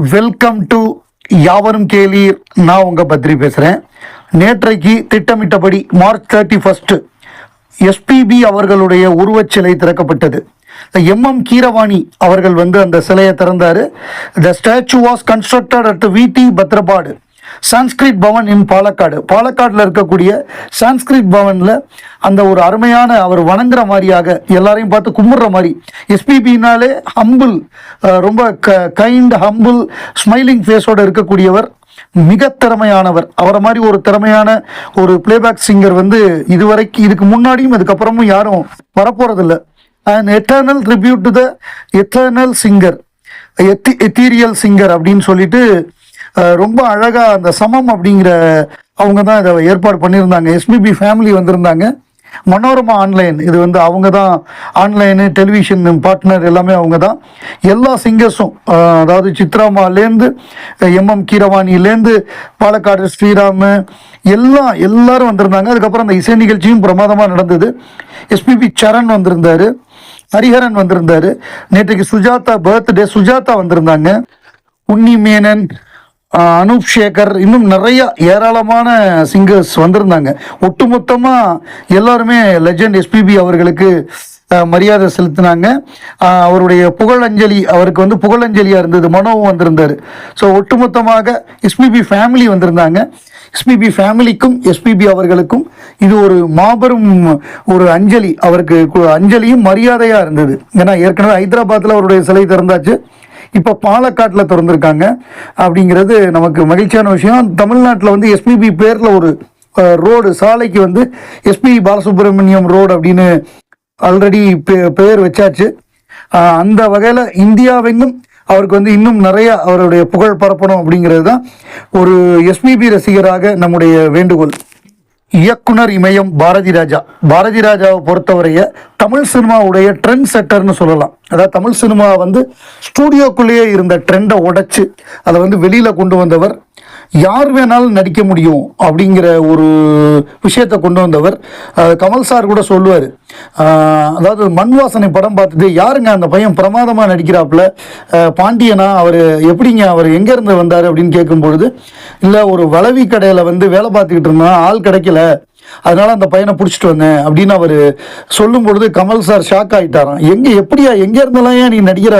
Welcome to யாவரும் கேளீர். நான் உங்கள் பத்ரி பேசுகிறேன். நேற்றைக்கு திட்டமிட்டபடி மார்ச் 31 எஸ்பிபி அவர்களுடைய உருவச்சிலை திறக்கப்பட்டது. எம்எம் கீரவாணி அவர்கள் அந்த சிலையை திறந்தார். த ஸ்டாச்சு வாஸ் கன்ஸ்ட்ரக்டட் அட் விடி பத்ரபாடு சான்ஸ்கிரிட் பவன் இன் பாலக்காடில் இருக்கக்கூடிய சான்ஸ்கிரிட் பவனில் அந்த ஒரு அருமையான அவர் வணங்குற மாதிரியாக எல்லாரையும் பார்த்து கும்பிட்ற மாதிரி. எஸ்பிபினாலே ஹம்பிள், ரொம்ப கைண்ட் ஹம்பிள் ஸ்மைலிங் ஃபேஸோடு இருக்கக்கூடியவர், மிக திறமையானவர். அவரை மாதிரி ஒரு திறமையான ஒரு பிளேபேக் சிங்கர் இதுக்கு முன்னாடியும் அதுக்கப்புறமும் யாரும் வரப்போறதில்லை. And eternal tribute to the eternal singer, ethereal singer அப்படின்னு சொல்லிட்டு ரொம்ப அழகாக அந்த சமம் அப்படிங்கிற அவங்க தான் இதை ஏற்பாடு பண்ணியிருந்தாங்க. எஸ்பிபி ஃபேமிலி வந்திருந்தாங்க. மனோரமா ஆன்லைன் இது அவங்க தான் ஆன்லைனு டெலிவிஷன் பார்ட்னர், எல்லாமே அவங்க தான். எல்லா சிங்கர்ஸும், அதாவது சித்ராமாலேருந்து எம்எம் கீரவாணிலேருந்து பாலக்காடு ஸ்ரீராமு எல்லாரும் வந்திருந்தாங்க. அதுக்கப்புறம் அந்த இசை நிகழ்ச்சியும் பிரமாதமாக நடந்தது. எஸ்பிபி சரண் வந்திருந்தார், ஹரிஹரன் வந்திருந்தார். நேற்றைக்கு சுஜாதா பர்த்டே, சுஜாதா வந்திருந்தாங்க. உன்னி மேனன், அனூப் சேகர், இன்னும் நிறைய ஏராளமான சிங்கர்ஸ் வந்திருந்தாங்க. ஒட்டுமொத்தமாக எல்லாருமே லெஜண்ட் எஸ்பிபி அவர்களுக்கு மரியாதை செலுத்தினாங்க. அவருடைய புகழஞ்சலி, அவருக்கு புகழஞ்சலியாக இருந்தது. மனோவும் வந்திருந்தார். ஸோ ஒட்டுமொத்தமாக எஸ்பிபி ஃபேமிலி வந்திருந்தாங்க. எஸ்பிபி ஃபேமிலிக்கும் எஸ்பிபி அவர்களுக்கும் இது ஒரு மாபெரும் ஒரு அஞ்சலி, அவருக்கு அஞ்சலியும் மரியாதையாக இருந்தது. ஏன்னா ஏற்கனவே ஹைதராபாத்தில் அவருடைய சிலை திறந்தாச்சு, இப்போ பாலக்காட்டில் திறந்திருக்காங்க அப்படிங்கிறது நமக்கு மகிழ்ச்சியான விஷயம். தமிழ்நாட்டில் எஸ்பிபி பேரில் ஒரு ரோடு, சாலைக்கு எஸ்பி பாலசுப்ரமணியம் ரோடு அப்படின்னு ஆல்ரெடி பெயர் வச்சாச்சு. அந்த வகையில் இந்தியாவெங்கும் அவருக்கு இன்னும் நிறைய அவருடைய புகழ் பரப்பணும் அப்படிங்கிறது தான் ஒரு எஸ்பிபி ரசிகராக நம்முடைய வேண்டுகோள். இயக்குனர் இமயம் பாரதி ராஜாவை பொறுத்தவரைய தமிழ் சினிமாவுடைய ட்ரெண்ட் செட்டர்னு சொல்லலாம். அதாவது தமிழ் சினிமா ஸ்டூடியோக்குள்ளேயே இருந்த ட்ரெண்டை உடைச்சு அதை வெளியில் கொண்டு வந்தவர். யார் வேணாலும் நடிக்க முடியும் அப்படிங்கிற ஒரு விஷயத்தை கொண்டு வந்தவர். கமல் சார் கூட சொல்லுவார், அதாவது மண் வாசனை படம் பார்த்துட்டு, யாருங்க அந்த பையன் பிரமாதமாக நடிக்கிறாப்புல, பாண்டியனா, அவர் எப்படிங்க, அவர் எங்கேருந்து வந்தார் அப்படின்னு கேட்கும்பொழுது, இல்லை ஒரு வளவி கடையில் வேலை பார்த்துக்கிட்டு இருந்தான், ஆள் கிடைக்கல, அதனால அந்த பையனை பிடிச்சிட்டு வந்தேன் அப்படின்னு அவர் சொல்லும் பொழுது கமல் சார் ஷாக் ஆகிட்டாராம். எப்படியா எங்கே இருந்தெல்லாம் ஏன் நீ நடிகரை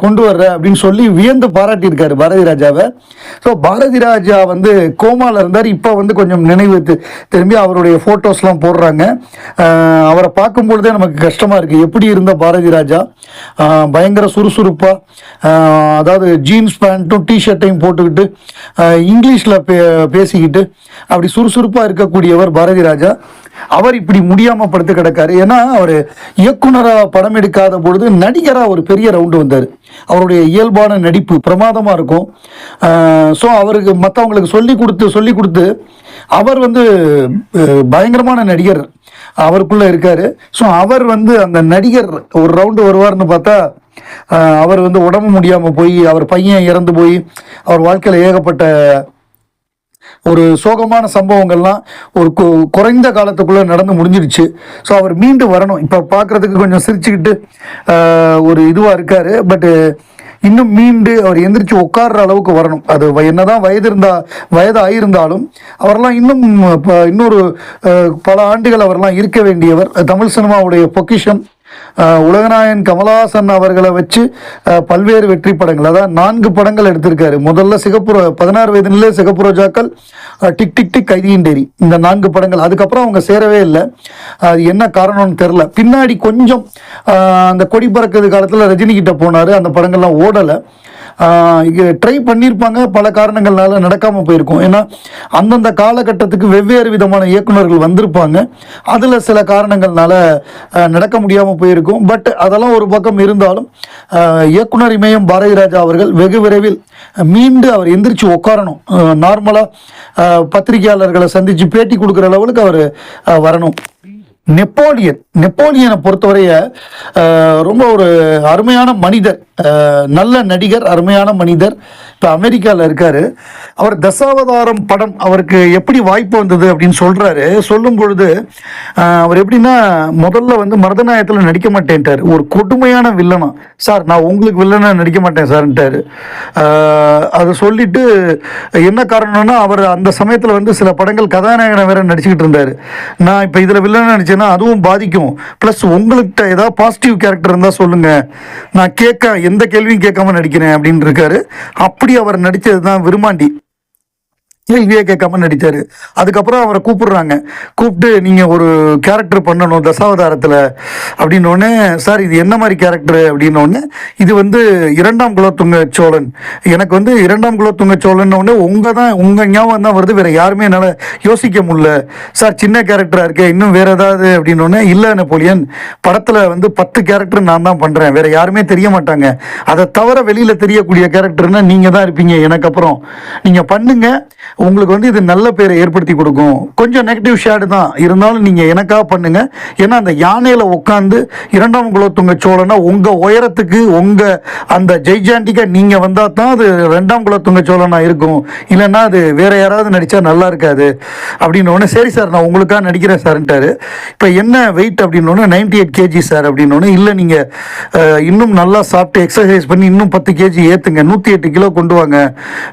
கொண்டு வர்ற அப்படின்னு சொல்லி வியந்து பாராட்டியிருக்காரு பாரதி ராஜாவை. ஸோ பாரதி ராஜா கோமாவில் இருந்தார். இப்போ கொஞ்சம் நினைவு திரும்பி அவருடைய ஃபோட்டோஸ்லாம் போடுறாங்க. அவரை பார்க்கும்பொழுதே நமக்கு கஷ்டமாக இருக்குது. எப்படி இருந்த பாரதி ராஜா, பயங்கர சுறுசுறுப்பாக, அதாவது ஜீன்ஸ் பேண்ட்டும் டிஷர்ட்டையும் போட்டுக்கிட்டு இங்கிலீஷில் பேசிக்கிட்டு அப்படி சுறுசுறுப்பாக இருக்கக்கூடியவர் பாரதி ராஜா. அவர் இப்படி முடியாமல் படுத்து கிடக்காரு. ஏன்னா அவர் இயக்குனராக படம் எடுக்காத பொழுது நடிகராக ஒரு பெரிய ரவுண்டு வந்தார். அவருடைய இயல்பான நடிப்பு பிரமாதமாக இருக்கும். ஸோ அவருக்கு மற்றவங்களுக்கு சொல்லி கொடுத்து அவர் பயங்கரமான நடிகர் அவருக்குள்ளே இருக்கார். ஸோ அவர் அந்த நடிகர் ஒரு ரவுண்டு வருவார்னு பார்த்தா அவர் உடம்பு முடியாமல் போய், அவர் பையன் இறந்து போய், அவர் வாழ்க்கையில் ஏகப்பட்ட ஒரு சோகமான சம்பவங்கள்லாம் ஒரு குறைந்த காலத்துக்குள்ளே நடந்து முடிஞ்சிடுச்சு. ஸோ அவர் மீண்டு வரணும். இப்போ பார்க்குறதுக்கு கொஞ்சம் சிரிச்சுக்கிட்டு ஒரு இதுவாக இருக்கார். பட்டு இன்னும் மீண்டு அவர் எந்திரிச்சு உட்கார்ற அளவுக்கு வரணும். அது என்னதான் வயது ஆகியிருந்தாலும் அவரெல்லாம் இன்னொரு பல ஆண்டுகள் அவரெல்லாம் இருக்க வேண்டியவர். தமிழ் சினிமாவுடைய பொக்கிஷம். உலகநாயகன் கமலஹாசன் அவர்களை வச்சு பல்வேறு வெற்றி படங்கள், அதாவது 4 படங்கள் எடுத்திருக்காரு. முதல்ல 16 வயதிலே சிகப்பு ரோஜாக்கள், டிக் டிக் டிக், கைதியின் டேரி, இந்த 4 படங்கள். அதுக்கப்புறம் அவங்க சேரவே இல்லை. அது என்ன காரணம்னு தெரில. பின்னாடி கொஞ்சம் அந்த கொடி பறக்கிறது காலத்தில் ரஜினி கிட்ட போனார். அந்த படங்கள்லாம் ஓடலை. ட்ரை பண்ணியிருப்பாங்க, பல காரணங்கள்னால நடக்காமல் போயிருக்கும். ஏன்னா அந்தந்த காலகட்டத்துக்கு வெவ்வேறு விதமான இயக்குநர்கள் வந்திருப்பாங்க. அதில் சில காரணங்கள்னால நடக்க முடியாமல் போயிருக்கும். பட் அதெல்லாம் ஒரு பக்கம் இருந்தாலும் இயக்குனர் இமயம் பாரதி ராஜா அவர்கள் வெகு விரைவில் மீண்டு அவர் எந்திரிச்சு உட்காரணும். நார்மலாக பத்திரிகையாளர்களை சந்தித்து பேட்டி கொடுக்குற லெவலுக்கு அவர் வரணும். நெப்போலியனை பொறுத்தவரைய ரொம்ப ஒரு அருமையான மனிதர். நல்ல நடிகர், அருமையான மனிதர். இப்போ அமெரிக்காவில் இருக்கார். அவர் தசாவதாரம் படம் அவருக்கு எப்படி வாய்ப்பு வந்தது அப்படின்னு சொல்கிறாரு. சொல்லும் பொழுது அவர் எப்படின்னா, முதல்ல வந்து மருதநாயகத்தில் நடிக்க மாட்டேன்ட்டார். ஒரு கொடுமையான வில்லனா, சார் நான் உங்களுக்கு வில்லனாக நடிக்க மாட்டேன் சார்ன்ட்டார். அதை சொல்லிட்டு என்ன காரணம்னா, அவர் அந்த சமயத்தில் வந்து சில படங்கள் கதாநாயகனை வேற நடிச்சுக்கிட்டு இருந்தார். நான் இப்போ இதில் வில்லனாக நடிச்சேன்னா அதுவும் பாதிக்கும், ப்ளஸ் உங்கள்கிட்ட ஏதாவது பாசிட்டிவ் கேரக்டர் இருந்தால் சொல்லுங்கள், நான் எந்த கேள்வியும் கேட்காம நடிக்கிறேன் அப்படின்னு இருக்காரு. அப்படி அவர் நடித்தது தான் விருமாண்டி. கேள்வியே கேட்காம நடித்தார். அதுக்கப்புறம் அவரை கூப்பிட்டு நீங்கள் ஒரு கேரக்டர் பண்ணணும் தசாவதாரத்தில் அப்படின்னோடனே, சார் இது என்ன மாதிரி கேரக்டர் அப்படின்னோடனே, இது வந்து இரண்டாம் குலோத்துங்க சோழன், எனக்கு வந்து இரண்டாம் குலோத்துங்க சோழன்னொடனே உங்கள் ஞாபகம் தான் வருது, வேறு யாருமே என்னால் யோசிக்க முடியல சார், சின்ன கேரக்டராக இருக்கே, இன்னும் வேறு ஏதாவது அப்படின்னோடனே, இல்லை நெப்போலியன் படத்தில் வந்து 10 கேரக்டர் நான் தான் பண்ணுறேன், வேறு யாருமே தெரிய மாட்டாங்க, அதை தவிர வெளியில் தெரியக்கூடிய கேரக்டர்னால் நீங்கள் தான் இருப்பீங்க, எனக்கு அப்புறம் நீங்கள் பண்ணுங்க, உங்களுக்கு வந்து இது நல்ல பேரை ஏற்படுத்தி கொடுக்கும். கொஞ்சம் நெகட்டிவ் ஷேடு தான் இருந்தாலும் நீங்கள் எனக்காக பண்ணுங்க. ஏன்னா அந்த யானையில் உட்காந்து இரண்டாம் குலோத்துங்க சோழனா உங்கள் உயரத்துக்கு உங்கள் அந்த ஜெய்ஜாண்டிக்காக நீங்கள் வந்தால் தான் அது ரெண்டாம் குலோத்துங்க சோழனா இருக்கும், இல்லைன்னா அது வேற யாராவது நடித்தா நல்லா இருக்காது அப்படின்னு. சரி சார் நான் உங்களுக்காக நடிக்கிறேன் சார்ன்ட்டாரு. இப்போ என்ன வெயிட் அப்படின்னோடனே 98 kg சார் அப்படின்னோடனே, இல்லை நீங்கள் இன்னும் நல்லா சாப்பிட்டு எக்ஸசைஸ் பண்ணி இன்னும் 10 kg ஏற்றுங்க, 108 கிலோ கொண்டு வாங்க,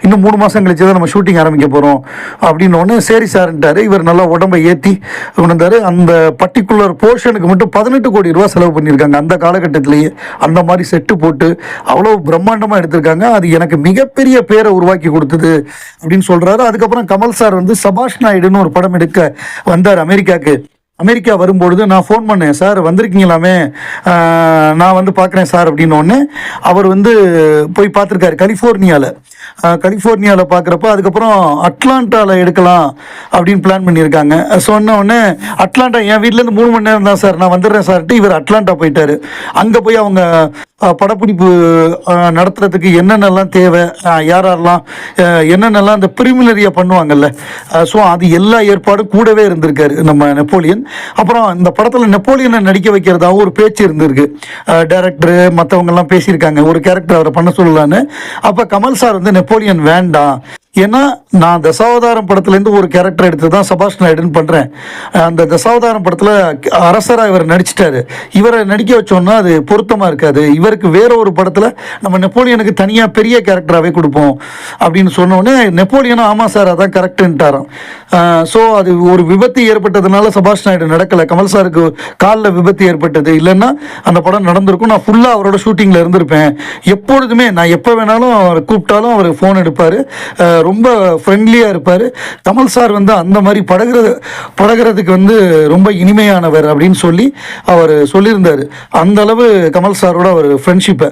இன்னும் 3 மாதம் கழிச்சு தான் நம்ம ஷூட்டிங் ஆரம்பிக்க போகிறோம் அப்படின்னு. சரி சார்ன்ட்டாரு. இவர் நல்லா உடம்பை ஏற்றி கொண்டாரு. அந்த பர்டிகுலர் போர்ஷனுக்கு மட்டும் 18 கோடி ரூபா செலவு பண்ணியிருக்காங்க அந்த காலகட்டத்திலேயே. அந்த மாதிரி செட்டு போட்டு அவ்வளோ பிரம்மாண்டமாக எடுத்திருக்காங்க. அது எனக்கு மிகப்பெரிய பேரை உருவாக்கி கொடுத்தது அப்படின்னு சொல்கிறாரு. அதுக்கப்புறம் கமல் சார் வந்து சபாஷ் நாயுடுன்னு ஒரு படம் எடுக்க வந்தார் அமெரிக்கா வரும்பொழுது நான் ஃபோன் பண்ணேன், சார் வந்திருக்கீங்களாமே, நான் வந்து பார்க்குறேன் சார் அப்படின்னோடனே, அவர் வந்து போய் பார்த்துருக்காரு கலிஃபோர்னியாவில் பார்க்குறப்ப, அதுக்கப்புறம் அட்லாண்டாவில் எடுக்கலாம் அப்படின்னு பிளான் பண்ணியிருக்காங்க. சொன்ன உடனே அட்லாண்டா என் வீட்டிலேருந்து 3 மணி நேரம் தான் சார், நான் வந்துடுறேன் சார்ட்டு இவர் அட்லாண்டா போயிட்டார். அங்கே போய் அவங்க படப்பிடிப்பு நடத்துறதுக்கு என்னென்னலாம் தேவை, யாரெல்லாம் என்னென்னலாம் அந்த ப்ரிமினரியாக பண்ணுவாங்கல்ல, ஸோ அது எல்லா ஏற்பாடும் கூடவே இருந்திருக்காரு நம்ம நெப்போலியன். அப்புறம் இந்த படத்தில் நெப்போலியனை நடிக்க வைக்கிறதாவும் ஒரு பேச்சு இருந்திருக்கு. டைரக்டரு மற்றவங்கெல்லாம் பேசியிருக்காங்க ஒரு கேரக்டர் அவரை பண்ண சொல்லலான்னு. அப்போ கமல் சார் வந்து நெப்போலியன் வேண்டாம், ஏன்னா நான் தசாவதாரம் படத்துலேருந்து ஒரு கேரக்டர் எடுத்து தான் சபாஷ் நாயுடுன்னு பண்ணுறேன், அந்த தசாவதாரம் படத்தில் அரசராக இவர் நடிச்சிட்டாரு, இவரை நடிக்க வச்சோன்னா அது பொருத்தமாக இருக்காது, இவருக்கு வேற ஒரு படத்தில் நம்ம நெப்போலியனுக்கு தனியாக பெரிய கேரக்டராகவே கொடுப்போம் அப்படின்னு சொன்னோடனே நெப்போலியனும் ஆமாம் சார் அதான் கரெக்டுன்ட்டாராம். ஸோ அது ஒரு விபத்து ஏற்பட்டதுனால சபாஷ் நாயுடு நடக்கலை, கமல் சாருக்கு காலில் விபத்து ஏற்பட்டது, இல்லைன்னா அந்த படம் நடந்திருக்கும், நான் ஃபுல்லாக அவரோட ஷூட்டிங்கில் இருந்திருப்பேன். எப்பொழுதுமே நான் எப்போ வேணாலும் அவர் கூப்பிட்டாலும் அவர் ஃபோன் எடுப்பார், ரொம்ப ஃப்ரெண்ட்லியாக இருப்பார். கமல் சார் வந்து அந்த மாதிரி பழகிறதுக்கு வந்து ரொம்ப இனிமையானவர் அப்படின்னு சொல்லி அவர் சொல்லியிருந்தார். அந்த அளவு கமல் சாரோட ஒரு ஃப்ரெண்ட்ஷிப்பை.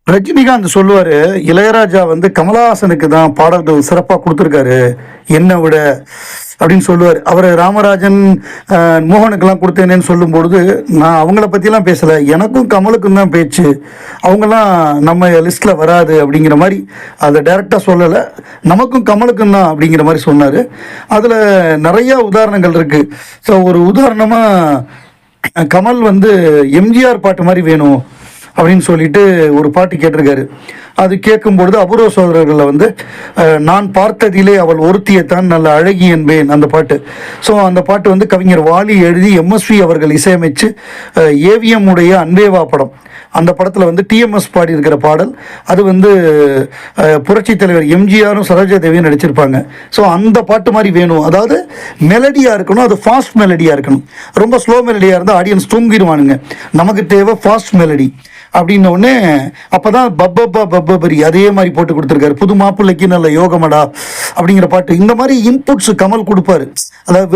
ரஜினிகாந்த் சொல்லுவார், இளையராஜா வந்து கமலஹாசனுக்கு தான் பாடல்கள் சிறப்பாக கொடுத்துருக்காரு என்னை விட அப்படின்னு சொல்லுவார். அவர் ராமராஜன் மோகனுக்கெல்லாம் கொடுத்தேனேன்னு சொல்லும்பொழுது நான் அவங்கள பற்றிலாம் பேசலை, எனக்கும் கமலுக்கும் தான் பேச்சு, அவங்கெல்லாம் நம்ம லிஸ்ட்டில் வராது அப்படிங்கிற மாதிரி அதை டைரெக்டாக சொல்லலை, நமக்கும் கமலுக்கும் தான் அப்படிங்கிற மாதிரி சொன்னார். அதில் நிறையா உதாரணங்கள் இருக்குது. ஸோ ஒரு உதாரணமாக கமல் வந்து எம்ஜிஆர் பாட்டு மாதிரி வேணும் அப்படின்னு சொல்லிட்டு ஒரு பாட்டு கேட்டிருக்காரு. அது கேட்கும்பொழுது அபூர்வ சகோதரர்களில் வந்து நான் பார்த்ததிலே அவள் ஒருத்தியத்தான் நல்ல அழகி என்பேன் அந்த பாட்டு. ஸோ அந்த பாட்டு வந்து கவிஞர் வாலி எழுதி எம்எஸ்வி அவர்கள் இசையமைச்சு ஏவிஎம் உடைய அன்பேவா படம், அந்த படத்தில் வந்து டிஎம்எஸ் பாடியிருக்கிற பாடல். அது வந்து புரட்சி தலைவர் எம்ஜிஆரும் சரோஜா தேவியும் நடிச்சிருப்பாங்க. ஸோ அந்த பாட்டு மாதிரி வேணும், அதாவது மெலடியாக இருக்கணும், அது ஃபாஸ்ட் மெலடியாக இருக்கணும். ரொம்ப ஸ்லோ மெலடியாக இருந்தால் ஆடியன்ஸ் தூங்கிடுவானுங்க, நமக்கு தேவை ஃபாஸ்ட் மெலடி அப்படின்ன உடனே அப்போ தான் பப்பரி அதே மாதிரி போட்டு கொடுத்துருக்காரு. புது மாப்பிள்ளைக்கு நல்ல யோகமடா அப்படிங்கிற பாட்டு. இந்த மாதிரி இன்புட்ஸ் கமல் கொடுப்பாரு. அதாவது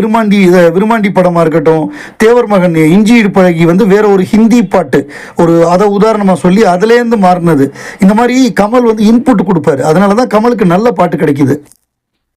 விருமாண்டி படமாக இருக்கட்டும், தேவர் மகன் இஞ்சி இடுப்பழகி வந்து வேற ஒரு ஹிந்தி பாட்டு ஒரு அதை உதாரணமாக சொல்லி அதுலேருந்து மாறினது. இந்த மாதிரி கமல் வந்து இன்புட் கொடுப்பாரு. அதனால தான் கமலுக்கு நல்ல பாட்டு கிடைக்கிது.